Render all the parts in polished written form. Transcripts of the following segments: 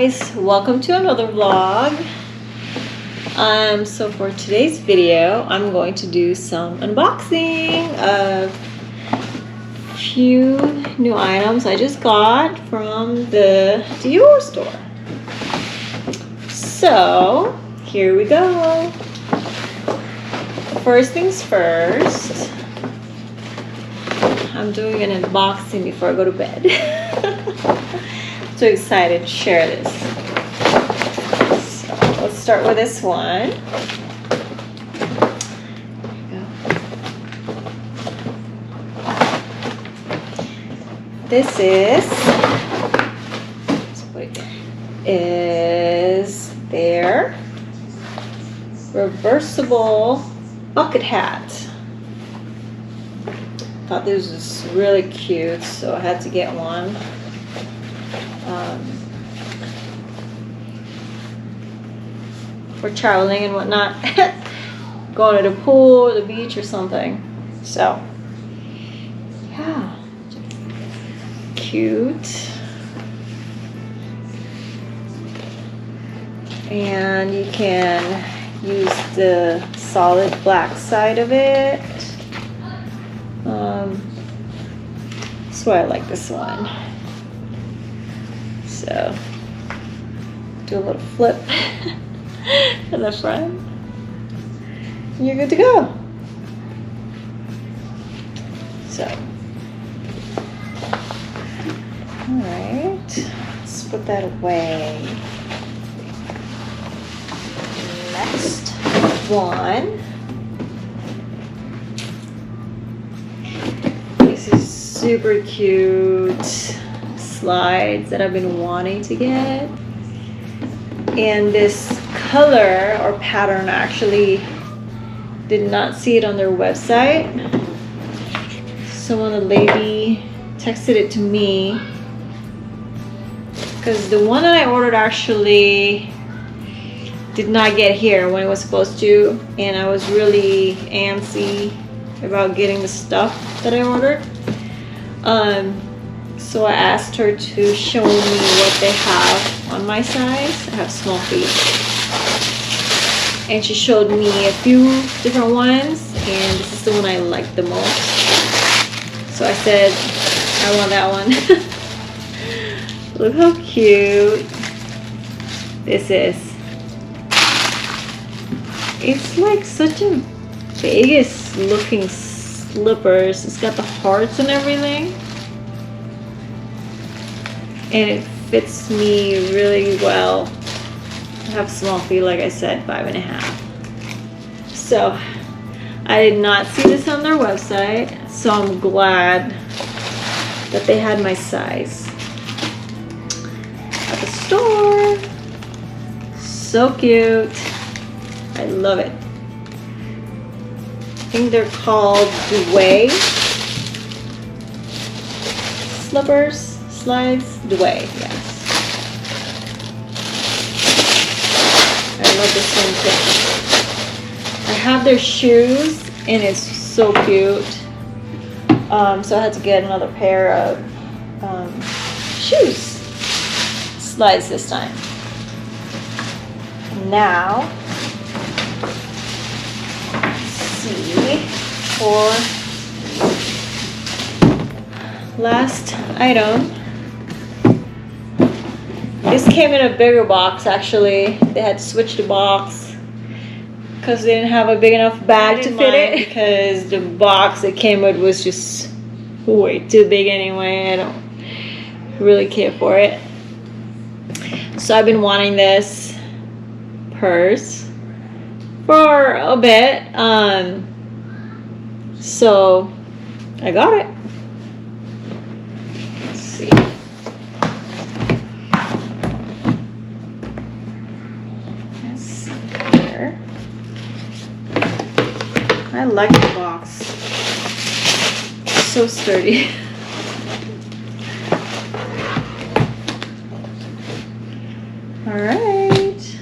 guys, welcome to another vlog. So for today's video I'm going to do some unboxing of a few new items I just got from the Dior store. So here we go. First things first, I'm doing an unboxing before I go to bed. So excited to share this. So let's start with this one. There you go. This is their reversible bucket hat. Thought this was really cute, so I had to get one. For traveling and whatnot, going to the pool, the beach, or something. So, yeah, cute. And you can use the solid black side of it. That's why I like this one. So, do a little flip in the front. You're good to go. So, alright, let's put that away. Next one. This is super cute slides that I've been wanting to get. And this color or pattern, I actually did not see it on their website. Someone, a lady, texted it to me because the one that I ordered actually did not get here when it was supposed to, and I was really antsy about getting the stuff that I ordered. So I asked her to show me what they have on my size. I have small feet. And she showed me a few different ones, and this is the one I like the most. So I said, I want that one. Look how cute this is. It's like such a Vegas looking slippers. It's got the hearts and everything. And it fits me really well. I have small feet, like I said, 5.5. So I did not see this on their website, so I'm glad that they had my size at the store. So cute. I love it. I think they're called Dior slippers. Slides, Dior, yes. I love this one too. I have their shoes, and it's so cute. So I had to get another pair of shoes. Slides this time. Now, let's see, for last item. This came in a bigger box, actually. They had to switch the box because they didn't have a big enough bag to fit it, because the box it came with was just way too big anyway. I don't really care for it. So I've been wanting this purse for a bit. So I got it. Let's see. I like the box. It's so sturdy. Alright.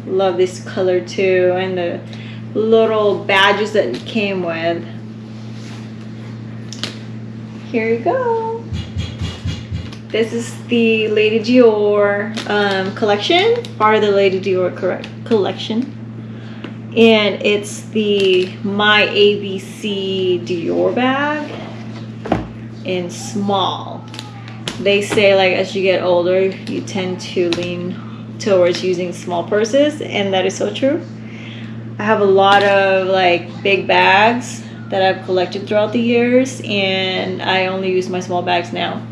Love this color too, and the little badges that it came with. Here you go. This is the Lady Dior collection, part of the Lady Dior collection. And it's the My ABC Dior bag in small. They say like as you get older, you tend to lean towards using small purses, and that is so true. I have a lot of like big bags that I've collected throughout the years, and I only use my small bags now.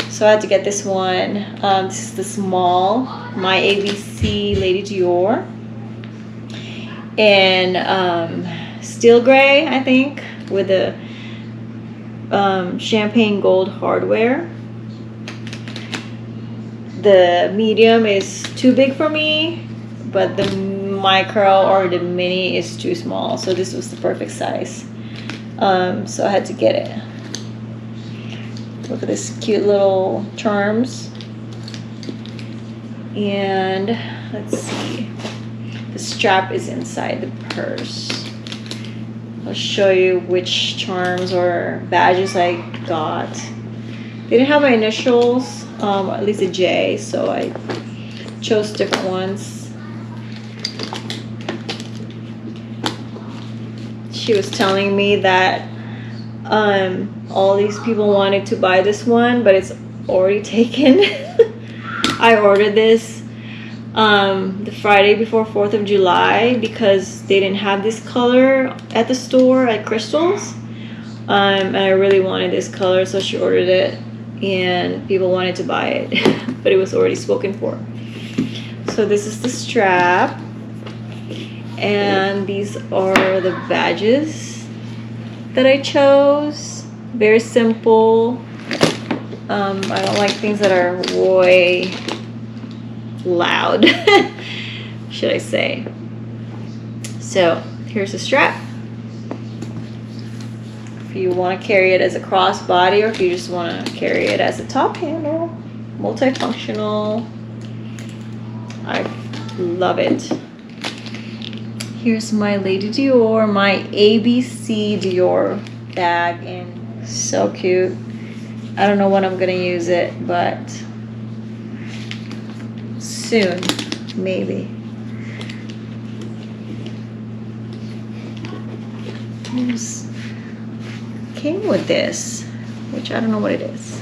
So I had to get this one. This is the small My ABC Lady Dior, and steel gray, I think, with the champagne gold hardware. The medium is too big for me, but the micro or the mini is too small, so this was the perfect size. So I had to get it. Look at this cute little charms. And let's see, the strap is inside the purse. I'll show you which charms or badges I got. They didn't have my initials, at least a J, so I chose different ones. She was telling me that all these people wanted to buy this one, but it's already taken. I ordered this the Friday before 4th of July because they didn't have this color at the store at Crystal's, and I really wanted this color, so she ordered it, and people wanted to buy it, but it was already spoken for. So this is the strap, and these are the badges that I chose. Very simple. I don't like things that are way loud, should I say. So here's the strap. If you want to carry it as a crossbody, or if you just want to carry it as a top handle, multifunctional. I love it. Here's my Lady Dior, my ABC Dior bag, and so cute. I don't know when I'm gonna use it, but soon, maybe. Came with this, which I don't know what it is.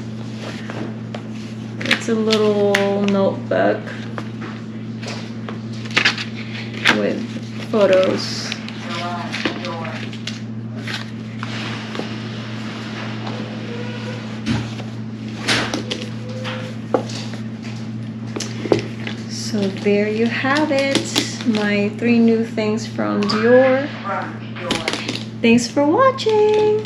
It's a little notebook with photos. So there you have it, my 3 new things from Dior. Thanks for watching.